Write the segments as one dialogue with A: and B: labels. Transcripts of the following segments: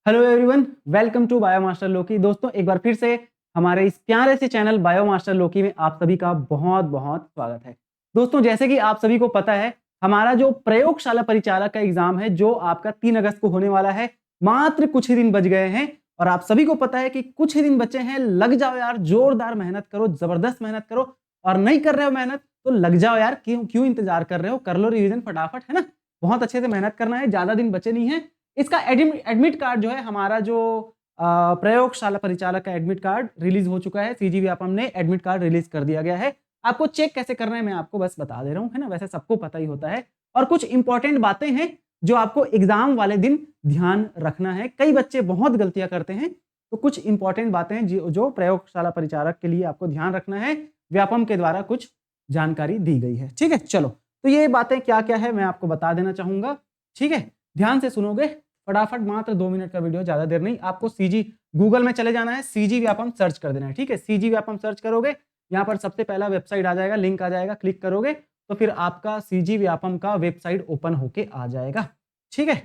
A: Hello everyone, welcome to bio master लोकी। दोस्तों, एक बार फिर से हमारे इस प्यारे से चैनल बायो मास्टर लोकी में आप सभी का बहुत बहुत स्वागत है। दोस्तों, जैसे कि आप सभी को पता है, हमारा जो प्रयोगशाला परिचालक का एग्जाम है जो आपका 3 अगस्त को होने वाला है, मात्र कुछ ही दिन बच गए हैं और आप सभी को पता है कि कुछ ही दिन बचे हैं। लग जाओ यार, जोरदार मेहनत करो, जबरदस्त मेहनत करो। और नहीं कर रहे हो मेहनत तो लग जाओ यार, क्यों क्यों इंतजार कर रहे हो, कर लो रिवीजन फटाफट, है ना। बहुत अच्छे से मेहनत करना है, ज्यादा दिन बचे नहीं है। इसका एडमिट कार्ड जो है, हमारा जो प्रयोगशाला परिचालक का एडमिट कार्ड रिलीज हो चुका है। सीजी व्यापम ने एडमिट कार्ड रिलीज कर दिया गया है। आपको चेक कैसे करना है मैं आपको बस बता दे रहा हूं, है ना। वैसे सबको पता ही होता है और कुछ इंपॉर्टेंट बातें हैं जो आपको एग्जाम वाले दिन ध्यान रखना है। कई बच्चे बहुत गलतियां करते हैं, तो कुछ इंपॉर्टेंट बातें हैं जो प्रयोगशाला परिचालक के लिए आपको ध्यान रखना है। व्यापम के द्वारा कुछ जानकारी दी गई है, ठीक है। चलो, तो ये बातें क्या क्या है मैं आपको बता देना चाहूंगा, ठीक है। ध्यान से सुनोगे, फटाफट, मात्र 2 मिनट का वीडियो, ज्यादा देर नहीं। आपको सीजी गूगल में चले जाना है, सीजी व्यापम सर्च कर देना है, ठीक है। सीजी व्यापम सर्च करोगे, यहाँ पर सबसे पहला वेबसाइट आ जाएगा, लिंक आ जाएगा, क्लिक करोगे तो फिर आपका सीजी व्यापम का वेबसाइट ओपन होके आ जाएगा, ठीक है।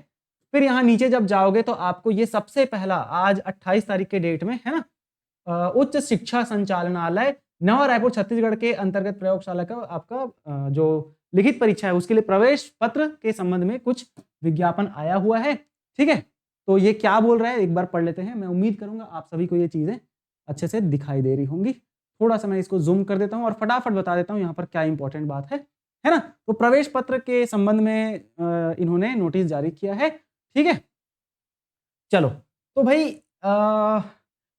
A: फिर यहाँ नीचे जब जाओगे तो आपको ये सबसे पहला, आज 28 तारीख के डेट में, है ना, उच्च शिक्षा संचालनालय नवा रायपुर छत्तीसगढ़ के अंतर्गत प्रयोगशाला का आपका जो लिखित परीक्षा है उसके लिए प्रवेश पत्र के संबंध में कुछ विज्ञापन आया हुआ है, ठीक है। तो ये क्या बोल रहा है एक बार पढ़ लेते हैं। मैं उम्मीद करूंगा आप सभी को ये चीजें अच्छे से दिखाई दे रही होंगी। थोड़ा सा मैं इसको जूम कर देता हूं और फटाफट बता देता हूं यहाँ पर क्या इंपॉर्टेंट बात है ना। तो प्रवेश पत्र के संबंध में इन्होंने नोटिस जारी किया है, ठीक है। चलो, तो भाई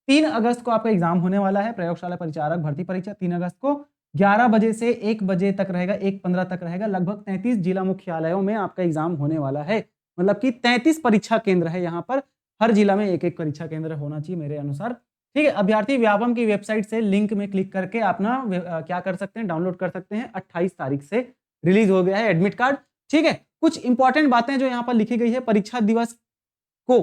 A: 3 अगस्त को आपका एग्जाम होने वाला है। प्रयोगशाला परिचारक भर्ती परीक्षा 3 अगस्त को 11 बजे से 1 बजे तक रहेगा, 1:15 तक रहेगा। लगभग 33 जिला मुख्यालयों में आपका एग्जाम होने वाला है। मतलब कि 33 परीक्षा केंद्र है यहाँ पर। हर जिला में एक एक परीक्षा केंद्र होना चाहिए मेरे अनुसार, ठीक है। अभ्यर्थी व्यापम की वेबसाइट से लिंक में क्लिक करके अपना क्या कर सकते हैं, डाउनलोड कर सकते हैं। 28 तारीख से रिलीज हो गया है एडमिट कार्ड, ठीक है। कुछ इंपॉर्टेंट बातें जो यहाँ पर लिखी गई है, परीक्षा दिवस को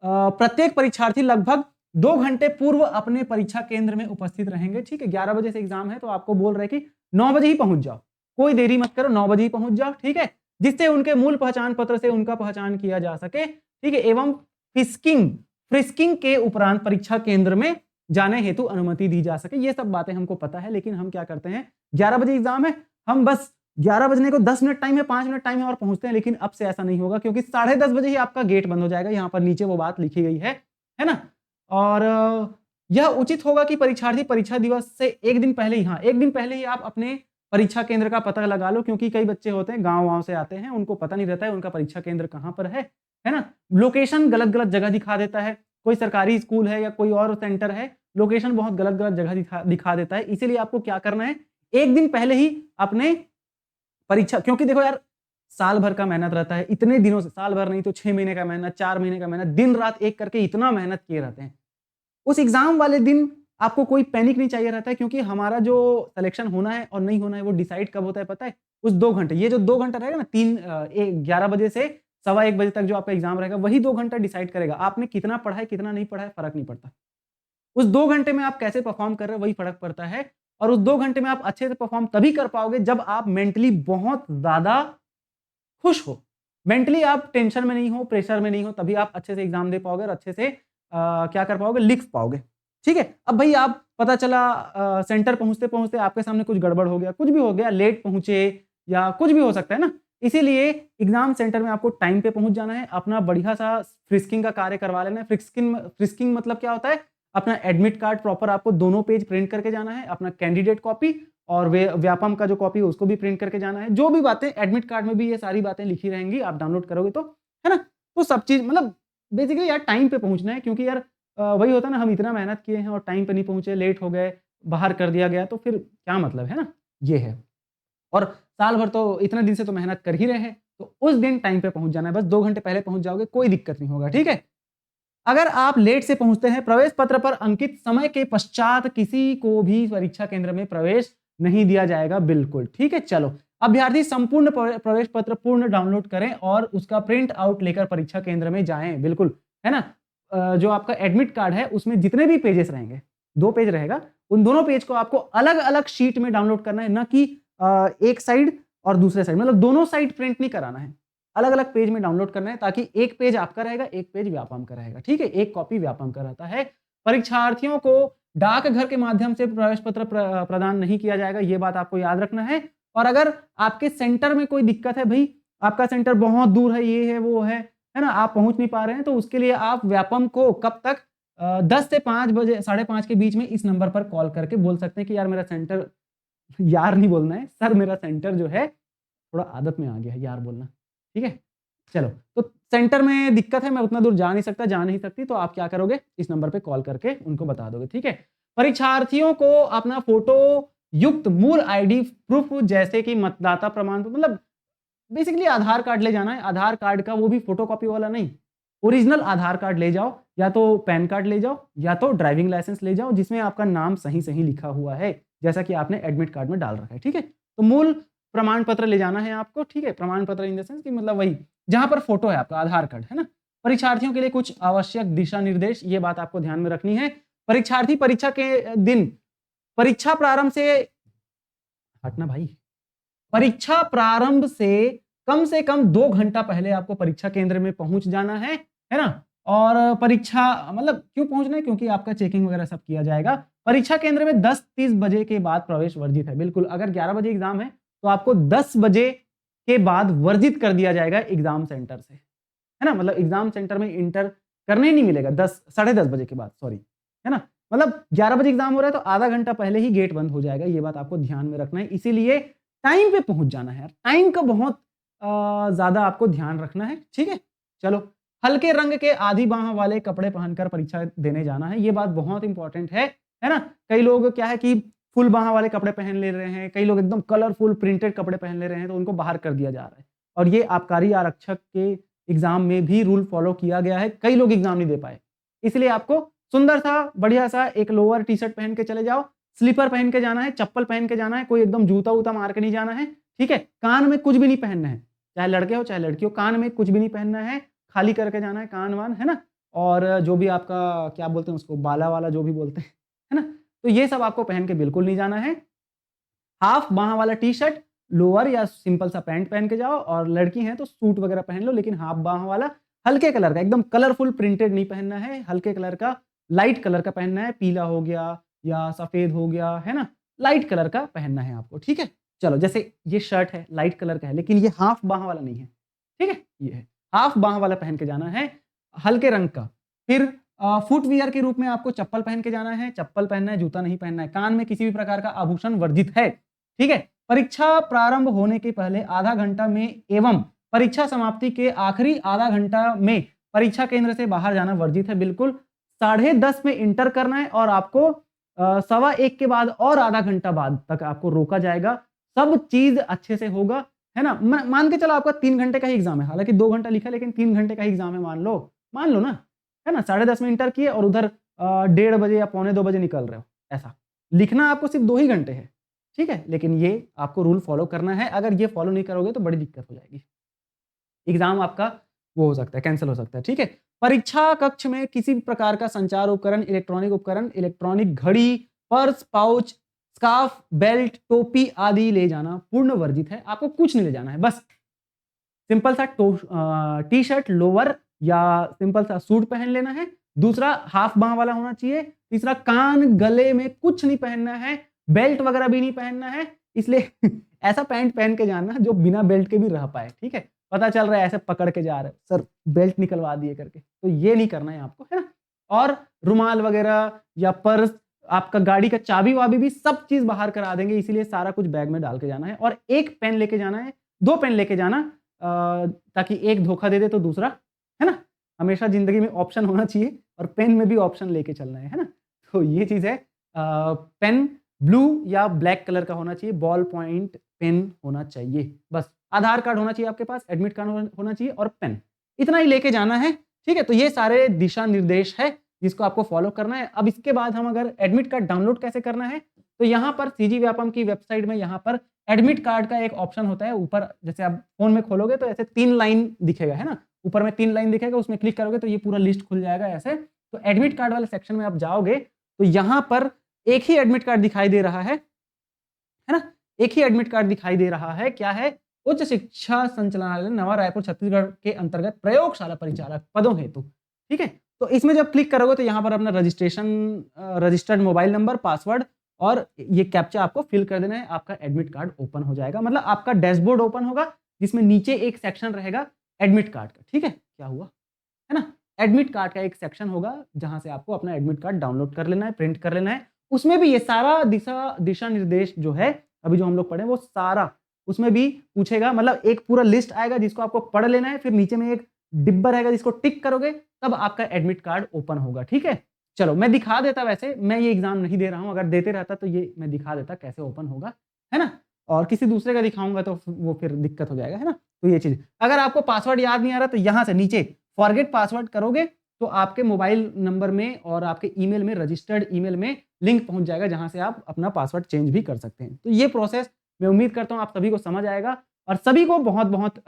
A: प्रत्येक परीक्षार्थी लगभग 2 घंटे पूर्व अपने परीक्षा केंद्र में उपस्थित रहेंगे, ठीक है। 11 बजे से एग्जाम है तो आपको बोल रहे हैं कि 9 बजे ही पहुंच जाओ, कोई देरी मत करो, 9 बजे ही पहुंच जाओ, ठीक है। जिससे उनके मूल पहचान पत्र से उनका पहचान किया जा सके, ठीक है। एवं फ्रिस्किंग के उपरांत परीक्षा केंद्र में जाने हेतु अनुमति दी जा सके। ये सब बातें हमको पता है, लेकिन हम क्या करते हैं, 11 बजे एग्जाम है, हम बस 11 बजने को 10 मिनट टाइम है, 5 मिनट टाइम है और पहुंचते हैं। लेकिन अब से ऐसा नहीं होगा, क्योंकि 10:30 बजे ही आपका गेट बंद हो जाएगा। यहाँ पर नीचे वो बात लिखी गई है ना। और यह उचित होगा कि परीक्षार्थी परीक्षा दिवस से एक दिन पहले ही, हाँ, एक दिन पहले ही आप अपने परीक्षा केंद्र का पता लगा लो, क्योंकि कई बच्चे होते हैं गांव से आते हैं, उनको पता नहीं रहता है उनका परीक्षा केंद्र कहाँ पर है ना। लोकेशन गलत गलत जगह दिखा देता है, कोई सरकारी स्कूल है या कोई और सेंटर है, लोकेशन बहुत गलत गलत जगह दिखा देता है। इसीलिए आपको क्या करना है, एक दिन पहले ही अपने परीक्षा, क्योंकि देखो यार, साल भर का मेहनत रहता है, इतने दिनों से, साल भर नहीं तो 6 महीने का मेहनत, 4 महीने का मेहनत, दिन रात एक करके इतना मेहनत किए रहते हैं। उस एग्जाम वाले दिन आपको कोई पैनिक नहीं चाहिए रहता है, क्योंकि हमारा जो सिलेक्शन होना है और नहीं होना है वो डिसाइड कब होता है पता है, उस 2 घंटे, ये जो 2 घंटा रहेगा ना, 11 बजे से 1:15 बजे तक जो आपका एग्जाम रहेगा, वही 2 घंटा डिसाइड करेगा आपने कितना पढ़ा है कितना नहीं पढ़ा है, फर्क नहीं पड़ता। उस 2 घंटे में आप कैसे परफॉर्म कर रहे हो वही फर्क पड़ता है। और उस 2 घंटे में आप अच्छे से परफॉर्म तभी कर पाओगे जब आप मेंटली बहुत ज्यादा खुश हो, मेंटली आप टेंशन में नहीं हो, प्रेशर में नहीं हो, तभी आप अच्छे से एग्जाम दे पाओगे और अच्छे से क्या कर पाओगे, लिख पाओगे, ठीक है। अब भाई आप पता चला सेंटर पहुंचते पहुंचते आपके सामने कुछ गड़बड़ हो गया, कुछ भी हो गया, लेट पहुंचे या कुछ भी हो सकता है ना। इसीलिए एग्जाम सेंटर में आपको टाइम पे पहुंच जाना है, अपना बढ़िया सा फ्रिस्किंग का कार्य करवा लेना है। फ्रिस्किंग मतलब क्या होता है, अपना एडमिट कार्ड प्रॉपर आपको दोनों पेज प्रिंट करके जाना है, अपना कैंडिडेट कॉपी और व्यापम का जो कॉपी है उसको भी प्रिंट करके जाना है। जो भी बातें एडमिट कार्ड में भी ये सारी बातें लिखी रहेंगी, आप डाउनलोड करोगे तो, है ना। तो सब चीज मतलब बेसिकली यार टाइम पे पहुंचना है, क्योंकि यार वही होता है ना, हम इतना मेहनत किए हैं और टाइम पे नहीं पहुंचे, लेट हो गए, बाहर कर दिया गया, तो फिर क्या मतलब, है ना। ये है। और साल भर तो इतने दिन से तो मेहनत कर ही रहे हैं, तो उस दिन टाइम पे पहुंच जाना है, बस 2 घंटे पहले पहुंच जाओगे, कोई दिक्कत नहीं होगा, ठीक है। अगर आप लेट से पहुंचते हैं, प्रवेश पत्र पर अंकित समय के पश्चात किसी को भी परीक्षा केंद्र में प्रवेश नहीं दिया जाएगा, बिल्कुल, ठीक है। चलो, अभ्यर्थी संपूर्ण प्रवेश पत्र पूर्ण डाउनलोड करें और उसका प्रिंट आउट लेकर परीक्षा केंद्र में जाएं, बिल्कुल, है ना। जो आपका एडमिट कार्ड है उसमें जितने भी पेजेस रहेंगे, 2 पेज रहेगा, उन दोनों पेज को आपको अलग अलग शीट में डाउनलोड करना है, ना कि एक साइड और दूसरे साइड, मतलब दोनों साइड प्रिंट नहीं कराना है। अलग अलग पेज में डाउनलोड करना है, ताकि एक पेज आपका रहेगा, एक पेज व्यापम का रहेगा, ठीक है, एक कॉपी व्यापम का रहता है। परीक्षार्थियों को डाकघर के माध्यम से प्रवेश पत्र प्रदान नहीं किया जाएगा, ये बात आपको याद रखना है। और अगर आपके सेंटर में कोई दिक्कत है, भाई आपका सेंटर बहुत दूर है, ये है वो है ना, आप पहुंच नहीं पा रहे हैं, तो उसके लिए आप व्यापम को कब तक 10 से 5 बजे 5:30 के बीच में इस नंबर पर कॉल करके बोल सकते हैं कि यार मेरा सेंटर, यार नहीं बोलना है सर, मेरा सेंटर जो है थोड़ा आदत में आ गया है यार बोलना, ठीक है। चलो, तो सेंटर में दिक्कत है, मैं उतना दूर जा नहीं सकता, जा नहीं सकती, तो आप क्या करोगे, इस नंबर पे कॉल करके उनको बता दोगे, ठीक है। परीक्षार्थियों को अपना फोटो युक्त मूल आईडी प्रूफ जैसे कि मतदाता प्रमाण पत्र, मतलब बेसिकली आधार कार्ड ले जाना है। आधार कार्ड का वो भी फोटोकॉपी वाला नहीं, ओरिजिनल आधार कार्ड ले जाओ, या तो पैन कार्ड ले जाओ, या तो ड्राइविंग लाइसेंस ले जाओ जिसमें आपका नाम सही सही लिखा हुआ है, जैसा कि आपने एडमिट कार्ड में डाल रखा है, ठीक है। तो मूल प्रमाण पत्र ले जाना है आपको, ठीक है। प्रमाण पत्र इन द सेंस कि मतलब वही जहां पर फोटो है आपका, आधार कार्ड, है ना। परीक्षार्थियों के लिए कुछ आवश्यक दिशा निर्देश, ये बात आपको ध्यान में रखनी है। परीक्षार्थी परीक्षा के दिन, परीक्षा प्रारंभ से हटना भाई, परीक्षा प्रारंभ से कम 2 घंटा पहले आपको परीक्षा केंद्र में पहुंच जाना है ना। और परीक्षा मतलब क्यों पहुंचना है, क्योंकि आपका चेकिंग वगैरह सब किया जाएगा। परीक्षा केंद्र में 10:30 बजे के बाद प्रवेश वर्जित है, बिल्कुल। अगर 11 बजे एग्जाम है तो आपको 10 बजे के बाद वर्जित कर दिया जाएगा एग्जाम सेंटर से, है ना। मतलब एग्जाम सेंटर में इंटर करने ही नहीं मिलेगा 10 बजे के बाद, सॉरी, है ना। मतलब 11 बजे एग्जाम हो रहा है तो आधा घंटा पहले ही गेट बंद हो जाएगा, ये बात आपको ध्यान में रखना है। इसीलिए टाइम पे पहुंच जाना है, टाइम का बहुत ज्यादा आपको ध्यान रखना है, ठीक है। चलो, हल्के रंग के आधी बाह वाले कपड़े पहनकर परीक्षा देने जाना है, ये बात बहुत इंपॉर्टेंट है ना। कई लोग क्या है कि फुल बाह वाले कपड़े पहन ले रहे हैं, कई लोग एकदम कलरफुल प्रिंटेड कपड़े पहन ले रहे हैं, तो उनको बाहर कर दिया जा रहा है। और ये आबकारी आरक्षक के एग्जाम में भी रूल फॉलो किया गया है, कई लोग एग्जाम नहीं दे पाए, इसलिए आपको सुंदर सा बढ़िया सा एक लोअर टी शर्ट पहन के चले जाओ, स्लीपर पहन के जाना है, चप्पल पहन के जाना है, कोई एकदम जूता वूता मार के नहीं जाना है, ठीक है। कान में कुछ भी नहीं पहनना है, चाहे लड़के हो चाहे लड़की हो, कान में कुछ भी नहीं पहनना है, खाली करके जाना है कान वान, है ना। और जो भी आपका क्या बोलते हैं उसको, बाला वाला जो भी बोलते हैं, है ना, तो ये सब आपको पहन के बिल्कुल नहीं जाना है। हाफ बाह वाला टी शर्ट, लोअर या सिंपल सा पैंट पहन के जाओ, और लड़की हैं तो सूट वगैरह पहन लो, लेकिन हाफ बाह वाला हल्के कलर का, एकदम कलरफुल प्रिंटेड नहीं पहनना है, हल्के कलर का, लाइट कलर का पहनना है, पीला हो गया या सफेद हो गया, है ना, लाइट कलर का पहनना है आपको, ठीक है। चलो, जैसे ये शर्ट है लाइट कलर का है, लेकिन ये हाफ बाह वाला नहीं है, ठीक है, ये है हाफ बाह वाला पहन के जाना है, हल्के रंग का। फिर फुटवियर के रूप में आपको चप्पल पहन के जाना है, चप्पल पहनना है, जूता नहीं पहनना है, कान में किसी भी प्रकार का आभूषण वर्जित है, ठीक है। परीक्षा प्रारंभ होने के पहले आधा घंटा में एवं परीक्षा समाप्ति के आखिरी आधा घंटा में परीक्षा केंद्र से बाहर जाना वर्जित है, बिल्कुल। 10:30 में इंटर करना है, और आपको 1:15 के बाद और आधा घंटा बाद तक आपको रोका जाएगा, सब चीज अच्छे से होगा, है ना। मान के चलो आपका 3 घंटे का ही एग्जाम है, हालांकि 2 घंटा लिखा है, लेकिन 3 घंटे का ही एग्जाम है, मान लो ना, है ना। 10:30 में इंटर किए और उधर 1:30 बजे या 1:45 बजे निकल रहे हो, ऐसा लिखना आपको सिर्फ 2 ही घंटे है, ठीक है। लेकिन ये आपको रूल फॉलो करना है, अगर ये फॉलो नहीं करोगे तो बड़ी दिक्कत हो जाएगी, एग्जाम आपका वो हो सकता है, कैंसिल हो सकता है, ठीक है। परीक्षा कक्ष में किसी भी प्रकार का संचार उपकरण, इलेक्ट्रॉनिक घड़ी, पर्स, पाउच, स्कार्फ, बेल्ट, टोपी आदि ले जाना पूर्ण वर्जित है, आपको कुछ नहीं ले जाना है, बस सिंपल सा टी शर्ट, लोअर या सिंपल सा सूट पहन लेना है। दूसरा, हाफ बाह वाला होना चाहिए। तीसरा, कान गले में कुछ नहीं पहनना है, बेल्ट वगैरह भी नहीं पहनना है, इसलिए ऐसा पैंट पहन के जाना जो बिना बेल्ट के भी रह पाए, ठीक है। पता चल रहा है ऐसे पकड़ के जा रहे हो, सर बेल्ट निकलवा दिए करके, तो ये नहीं करना है आपको, है ना। और रुमाल वगैरह या पर्स, आपका गाड़ी का चाबी वाबी भी सब चीज बाहर करा देंगे, इसीलिए सारा कुछ बैग में डाल के जाना है। और एक पेन लेके जाना है, 2 पेन लेके जाना, ताकि एक धोखा दे दे तो दूसरा, है ना। हमेशा जिंदगी में ऑप्शन होना चाहिए, और पेन में भी ऑप्शन लेके चलना है ना। तो ये चीज है, पेन ब्लू या ब्लैक कलर का होना चाहिए, बॉल पॉइंट पेन होना चाहिए, बस। आधार कार्ड होना चाहिए आपके पास, एडमिट कार्ड होना चाहिए, और पेन, इतना ही लेके जाना है, ठीक है। तो ये सारे दिशा निर्देश है जिसको आपको फॉलो करना है। अब इसके बाद हम अगर एडमिट कार्ड डाउनलोड कैसे करना है, तो यहाँ पर सीजी व्यापम की वेबसाइट में यहाँ पर एडमिट कार्ड का एक ऑप्शन होता है ऊपर, जैसे आप फोन में खोलोगे तो ऐसे 3 लाइन दिखेगा, है ना, ऊपर में 3 लाइन दिखेगा, उसमें क्लिक करोगे तो ये पूरा लिस्ट खुल जाएगा ऐसे। तो एडमिट कार्ड वाले सेक्शन में आप जाओगे तो यहाँ पर एक ही एडमिट कार्ड दिखाई दे रहा है ना, एक ही एडमिट कार्ड दिखाई दे रहा है, क्या है, उच्च शिक्षा संचालनालय नवा रायपुर छत्तीसगढ़ के अंतर्गत प्रयोगशाला परिचालक पदों हेतु, ठीक है। तो इसमें जब क्लिक करोगे तो यहाँ पर अपना रजिस्टर्ड मोबाइल नंबर, पासवर्ड और ये कैप्चा आपको फिल कर देना है। आपका एडमिट कार्ड ओपन हो जाएगा, मतलब आपका डैशबोर्ड ओपन होगा जिसमें नीचे एक सेक्शन रहेगा एडमिट कार्ड का, ठीक है। क्या हुआ, है ना, एडमिट कार्ड का एक सेक्शन होगा जहां से आपको अपना एडमिट कार्ड डाउनलोड कर लेना है, प्रिंट कर लेना है। उसमें भी ये सारा दिशा निर्देश जो है अभी जो हम लोग पढ़े वो सारा उसमें भी पूछेगा, मतलब एक पूरा लिस्ट आएगा जिसको आपको पढ़ लेना है, फिर नीचे में एक डिब्बा रहेगा जिसको टिक करोगे तब आपका एडमिट कार्ड ओपन होगा, ठीक है। चलो मैं दिखा देता, वैसे मैं ये एग्जाम नहीं दे रहा हूं, अगर देते रहता तो ये मैं दिखा देता कैसे ओपन होगा, है ना। और किसी दूसरे का दिखाऊंगा तो वो फिर दिक्कत हो जाएगा, है ना। तो ये चीज, अगर आपको पासवर्ड याद नहीं आ रहा तो यहां से नीचे फॉरगेट पासवर्ड करोगे तो आपके मोबाइल नंबर में और आपके ईमेल में, रजिस्टर्ड ईमेल में लिंक पहुंच जाएगा जहां से आप अपना पासवर्ड चेंज भी कर सकते हैं। तो ये प्रोसेस मैं उम्मीद करता हूं आप सभी को समझ आएगा और सभी को बहुत बहुत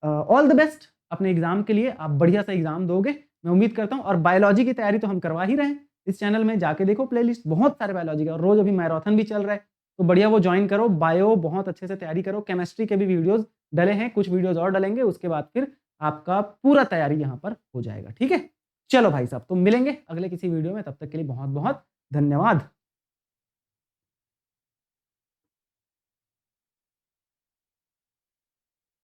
A: ऑल द बेस्ट अपने एग्जाम के लिए। आप बढ़िया सा एग्जाम दोगे मैं उम्मीद करता हूं। और बायोलॉजी की तैयारी तो हम करवा ही रहे हैं, इस चैनल में जाके देखो प्लेलिस्ट, बहुत सारे बायोलॉजी का, और रोज अभी मैराथन भी चल रहा है तो बढ़िया वो ज्वाइन करो। बायो बहुत अच्छे से तैयारी करो, केमिस्ट्री के भी वीडियोस डले हैं, कुछ वीडियोस और डलेंगे, उसके बाद फिर आपका पूरा तैयारी यहाँ पर हो जाएगा, ठीक है। चलो भाई साहब, तो मिलेंगे अगले किसी वीडियो में, तब तक के लिए बहुत बहुत धन्यवाद।